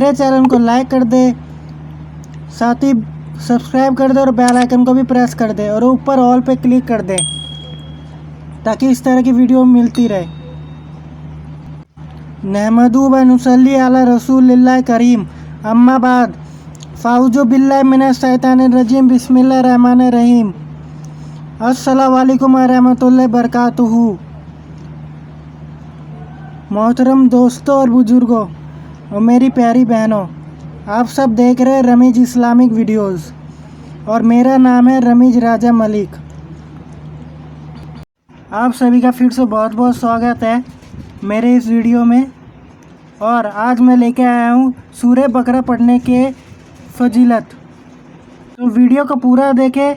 मेरे चैनल को लाइक कर दे, साथ ही सब्सक्राइब कर दे और बेल आइकन को भी प्रेस कर दे और ऊपर ऑल पे क्लिक कर दे ताकि इस तरह की वीडियो मिलती रहे। नहमदु व नुसल्ली अला रसूलिल्लाह करीम, अम्मा बाद, फ़ाउज़ु बिल्लाहि मिनश शैतानिर रजीम, बिस्मिल्लाहिर रहमानिर रहीम। अस्सलामु अलैकुम व रहमतुल्लाहि व बरकातुहू। मोहतरम दोस्तों और बुजुर्गों और मेरी प्यारी बहनों, आप सब देख रहे हैं रमीज इस्लामिक वीडियोस और मेरा नाम है रमीज राजा मलिक। आप सभी का फिर से बहुत बहुत स्वागत है मेरे इस वीडियो में। और आज मैं लेके आया हूँ सूरह बकरा पढ़ने के फजीलत। तो वीडियो को पूरा देखें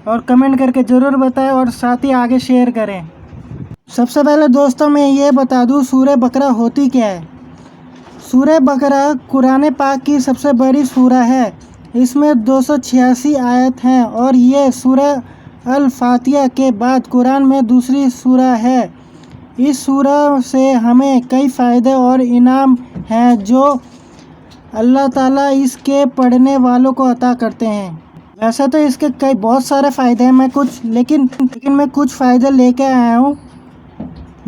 और कमेंट करके ज़रूर बताएं और साथ ही आगे शेयर करें। सबसे पहले दोस्तों मैं ये बता दूँ सूरह बकरा होती क्या है। सूरह बकरा कुरान पाक की सबसे बड़ी सूरह है। इसमें 286 आयत हैं और ये सूरह अल फातिहा के बाद कुरान में दूसरी सूरह है। इस सूरह से हमें कई फ़ायदे और इनाम हैं जो अल्लाह ताला इसके पढ़ने वालों को अता करते हैं। वैसे तो इसके कई बहुत सारे फ़ायदे हैं, लेकिन मैं कुछ फ़ायदे लेके आया हूँ।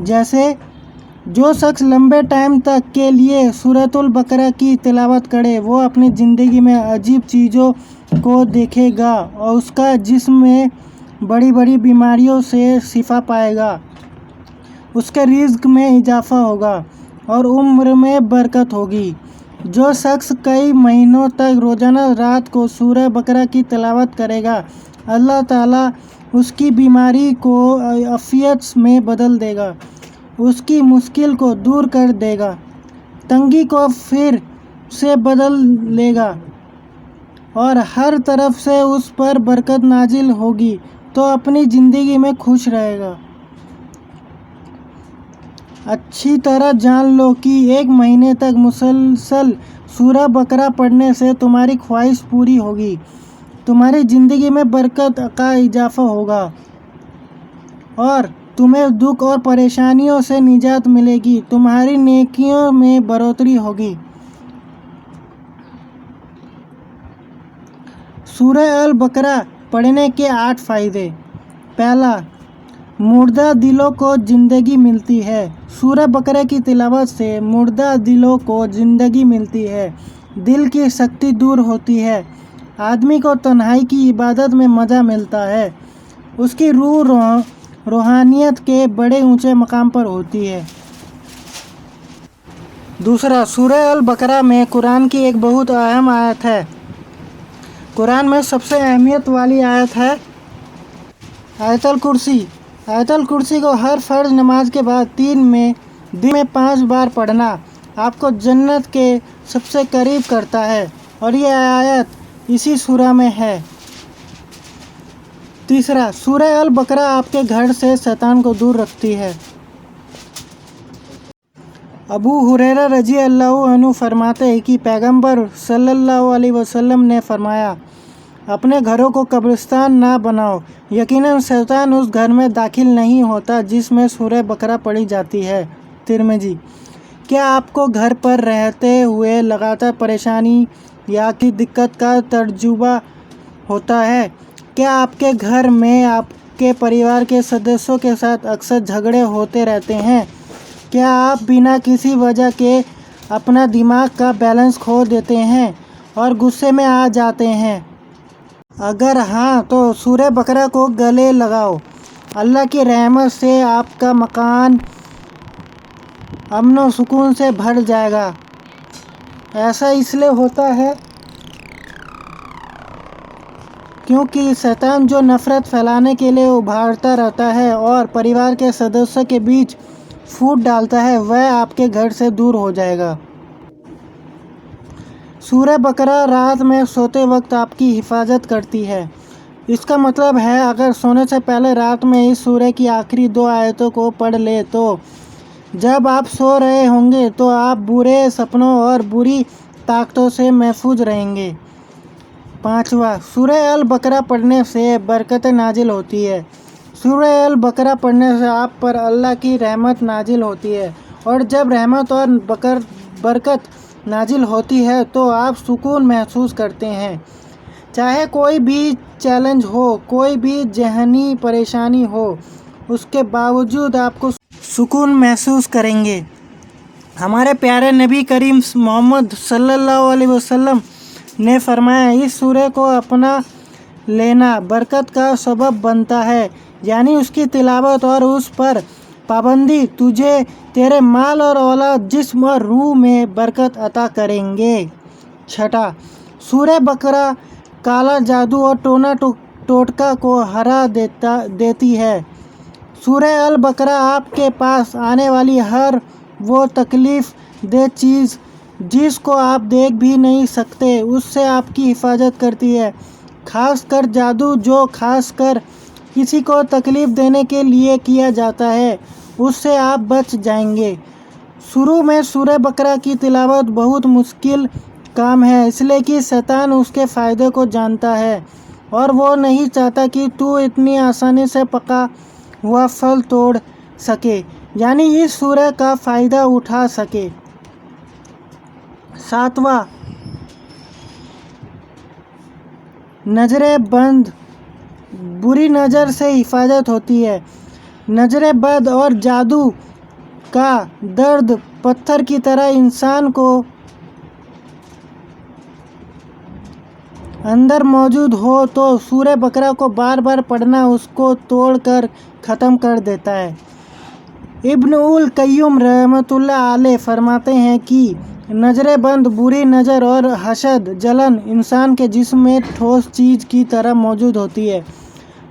जैसे जो शख्स लंबे टाइम तक के लिए सूरतुल बकरा की तिलावत करे वो अपनी ज़िंदगी में अजीब चीज़ों को देखेगा और उसका जिस्म में बड़ी बड़ी बीमारियों से शिफा पाएगा। उसके रिज़्क में इजाफ़ा होगा और उम्र में बरकत होगी। जो शख्स कई महीनों तक रोज़ाना रात को सूरह बकरा की तिलावत करेगा, अल्लाह ताला उसकी बीमारी को आफियत में बदल देगा, उसकी मुश्किल को दूर कर देगा, तंगी को फिर से बदल लेगा और हर तरफ से उस पर बरकत नाजिल होगी तो अपनी ज़िंदगी में खुश रहेगा। अच्छी तरह जान लो कि 1 महीने तक मुसलसल सूरह बकरा पढ़ने से तुम्हारी ख्वाहिश पूरी होगी, तुम्हारी ज़िंदगी में बरकत का इजाफ़ा होगा और तुम्हें दुख और परेशानियों से निजात मिलेगी, तुम्हारी नेकियों में बढ़ोतरी होगी। सूरह अल बकरा पढ़ने के 8 फ़ायदे। पहला, मुर्दा दिलों को ज़िंदगी मिलती है। सूरह बकरा की तिलावत से मुर्दा दिलों को ज़िंदगी मिलती है, दिल की शक्ति दूर होती है, आदमी को तन्हाई की इबादत में मज़ा मिलता है, उसकी रूह रूहानियत के बड़े ऊंचे मकाम पर होती है। दूसरा, सूरह अल बकरा में कुरान की एक बहुत अहम आयत है। कुरान में सबसे अहमियत वाली आयत है आयतुल कुर्सी। आयतुल कुर्सी को हर फ़र्ज नमाज के बाद दिन में 5 बार पढ़ना आपको जन्नत के सबसे करीब करता है और ये आयत इसी सूरह में है। तीसरा, सूरह अल बकरा आपके घर से शैतान को दूर रखती है। अबू हुरैरा रज़ी अल्लाहु अन्हु फरमाते हैं कि पैगंबर सल्लल्लाहु अलैहि वसल्लम ने फरमाया, अपने घरों को कब्रिस्तान ना बनाओ, यकीनन शैतान उस घर में दाखिल नहीं होता जिसमें सूरह बकरा पढ़ी जाती है। तिरमिज़ी। क्या आपको घर पर रहते हुए लगातार परेशानी या की दिक्कत का तजुर्बा होता है? क्या आपके घर में आपके परिवार के सदस्यों के साथ अक्सर झगड़े होते रहते हैं? क्या आप बिना किसी वजह के अपना दिमाग का बैलेंस खो देते हैं और गुस्से में आ जाते हैं? अगर हाँ तो सूरह बकरा को गले लगाओ। अल्लाह की रहमत से आपका मकान अमन व सुकून से भर जाएगा। ऐसा इसलिए होता है क्योंकि शैतान जो नफ़रत फैलाने के लिए उभारता रहता है और परिवार के सदस्यों के बीच फूट डालता है, वह आपके घर से दूर हो जाएगा। सूरह बकरा रात में सोते वक्त आपकी हिफाजत करती है। इसका मतलब है अगर सोने से पहले रात में इस सूरह की आखिरी 2 आयतों को पढ़ ले तो जब आप सो रहे होंगे तो आप बुरे सपनों और बुरी ताकतों से महफूज रहेंगे। पाँचवा, सूरह अल बकरा पढ़ने से बरकतें नाजिल होती है। सूरह अल बकरा पढ़ने से आप पर अल्लाह की रहमत नाजिल होती है और जब रहमत और बरकत नाजिल होती है तो आप सुकून महसूस करते हैं। चाहे कोई भी चैलेंज हो, कोई भी ज़हनी परेशानी हो, उसके बावजूद आपको सुकून महसूस करेंगे। हमारे प्यारे नबी करीम मोहम्मद सल्लल्लाहु अलैहि वसल्लम ने फरमाया, इस सूरह को अपना लेना बरकत का सबब बनता है, यानी उसकी तिलावत और उस पर पाबंदी तुझे तेरे माल और औलाद, जिस्म और रूह में बरकत अता करेंगे। छठा, सूरह बकरा काला जादू और टोना टोटका को हरा देती है। सूरह अल बकरा आपके पास आने वाली हर वो तकलीफ़ दे चीज़ जिसको आप देख भी नहीं सकते, उससे आपकी हिफाजत करती है। खास कर जादू, जो खास कर किसी को तकलीफ़ देने के लिए किया जाता है, उससे आप बच जाएंगे। शुरू में सूरह बकरा की तिलावत बहुत मुश्किल काम है, इसलिए कि शैतान उसके फ़ायदे को जानता है और वो नहीं चाहता कि तू इतनी आसानी से पका हुआ फल तोड़ सके, यानी इस सूरह का फ़ायदा उठा सके। सातवां, नजरें बंद, बुरी नज़र से हिफाजत होती है। नजरें बद और जादू का दर्द पत्थर की तरह इंसान को अंदर मौजूद हो तो सूरह बकरा को बार बार पढ़ना उसको तोड़कर ख़त्म कर देता है। इब्न उल कय्युम रहमतुल्लाह अलैह फरमाते हैं कि नजरें बंद, बुरी नज़र और हसद, जलन इंसान के जिस्म में ठोस चीज़ की तरह मौजूद होती है,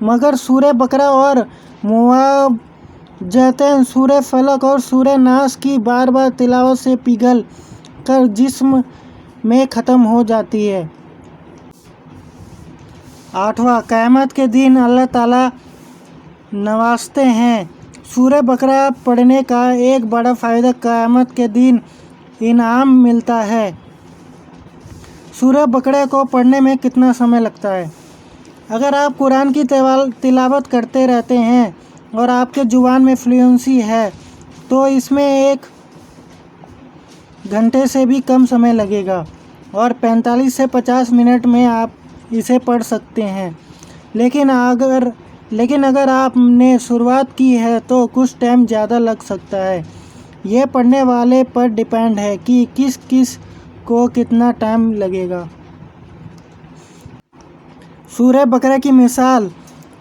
मगर सूरह बकरा और मुआवज़तैन, सूरह फलक और सूरह नास की बार बार तिलावत से पिघल कर जिस्म में ख़त्म हो जाती है। आठवां, क़यामत के दिन अल्लाह ताला नवाजते हैं। सूरह बकरा पढ़ने का एक बड़ा फ़ायदा क़यामत के दिन इनाम मिलता है। सूरह बकरा को पढ़ने में कितना समय लगता है? अगर आप कुरान की तिलावत करते रहते हैं और आपके ज़ुबान में फ्लुएंसी है तो इसमें 1 घंटे से भी कम समय लगेगा और 45 से 50 मिनट में आप इसे पढ़ सकते हैं। लेकिन अगर आपने शुरुआत की है तो कुछ टाइम ज़्यादा लग सकता है। यह पढ़ने वाले पर डिपेंड है कि किस को कितना टाइम लगेगा। सूरह बकरा की मिसाल,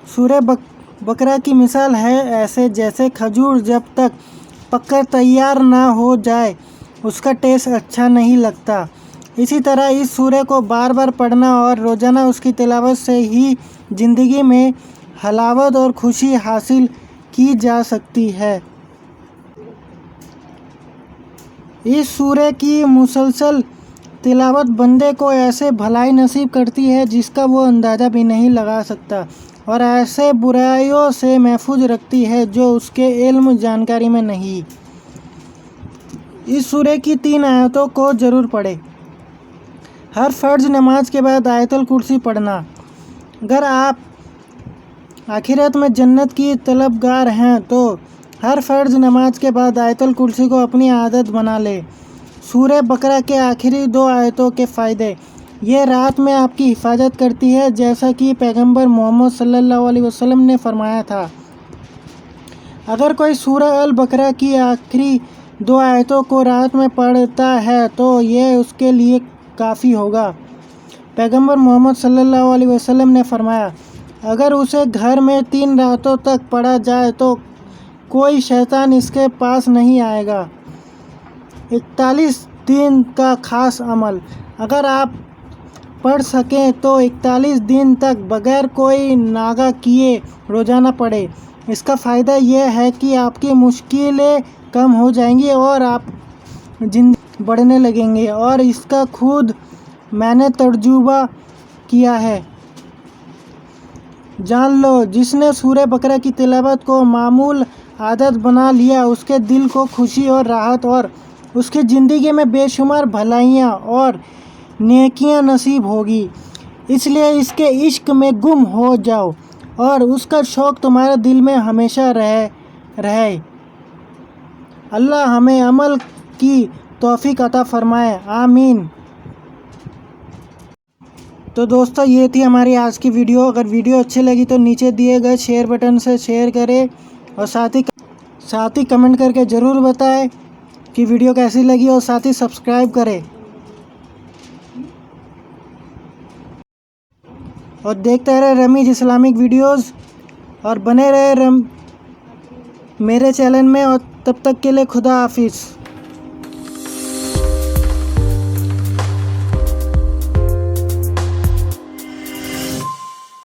सूरह बकरा की मिसाल है ऐसे जैसे खजूर जब तक पककर तैयार ना हो जाए उसका टेस्ट अच्छा नहीं लगता। इसी तरह इस सूरह को बार बार पढ़ना और रोज़ाना उसकी तिलावत से ही ज़िंदगी में हलावत और खुशी हासिल की जा सकती है। इस सूरह की मुसलसल तिलावत बंदे को ऐसे भलाई नसीब करती है जिसका वो अंदाज़ा भी नहीं लगा सकता और ऐसे बुराइयों से महफूज रखती है जो उसके इल्म जानकारी में नहीं। इस सूरह की 3 आयतों को ज़रूर पढ़ें। हर फ़र्ज़ नमाज के बाद आयतुल कुर्सी पढ़ना। अगर आप आखिरत में जन्नत की तलबगार हैं तो हर फ़र्ज़ नमाज के बाद आयतुल कुर्सी को अपनी आदत बना ले। सूरह बकरा के आखिरी 2 आयतों के फ़ायदे। ये रात में आपकी हिफाजत करती है, जैसा कि पैगंबर मोहम्मद सल्लल्लाहु अलैहि वसल्लम ने फरमाया था। अगर कोई सूरह अल बकरा की आखिरी 2 आयतों को रात में पढ़ता है तो ये उसके लिए काफ़ी होगा। पैगंबर मोहम्मद सल्लल्लाहु अलैहि वसल्लम ने फरमाया, अगर उसे घर में 3 रातों तक पढ़ा जाए तो कोई शैतान इसके पास नहीं आएगा। 41 दिन का ख़ास अमल। अगर आप पढ़ सकें तो 41 दिन तक बग़ैर कोई नागा किए रोज़ाना पढ़ें। इसका फ़ायदा यह है कि आपकी मुश्किलें कम हो जाएंगी और आप ज़िंदगी बढ़ने लगेंगे, और इसका खुद मैंने तजुर्बा किया है। जान लो, जिसने सूरह बकरा की तिलावत को मामूल आदत बना लिया उसके दिल को खुशी और राहत और उसकी ज़िंदगी में बेशुमार भलाइयाँ और नेकियां नसीब होगी। इसलिए इसके इश्क में गुम हो जाओ और उसका शौक़ तुम्हारे दिल में हमेशा रहे। अल्लाह हमें अमल की توفیق عطا فرمائے، آمین۔ تو دوستو یہ تھی ہماری آج کی ویڈیو۔ اگر ویڈیو اچھی لگی تو نیچے دیے گئے شیئر بٹن سے شیئر کریں اور ساتھ ہی کمنٹ کر کے ضرور بتائیں کہ ویڈیو کیسی لگی، اور ساتھ ہی سبسکرائب کریں اور دیکھتے رہے رمیز اسلامک ویڈیوز، اور بنے رہے میرے چینل میں، اور تب تک کے لیے خدا حافظ۔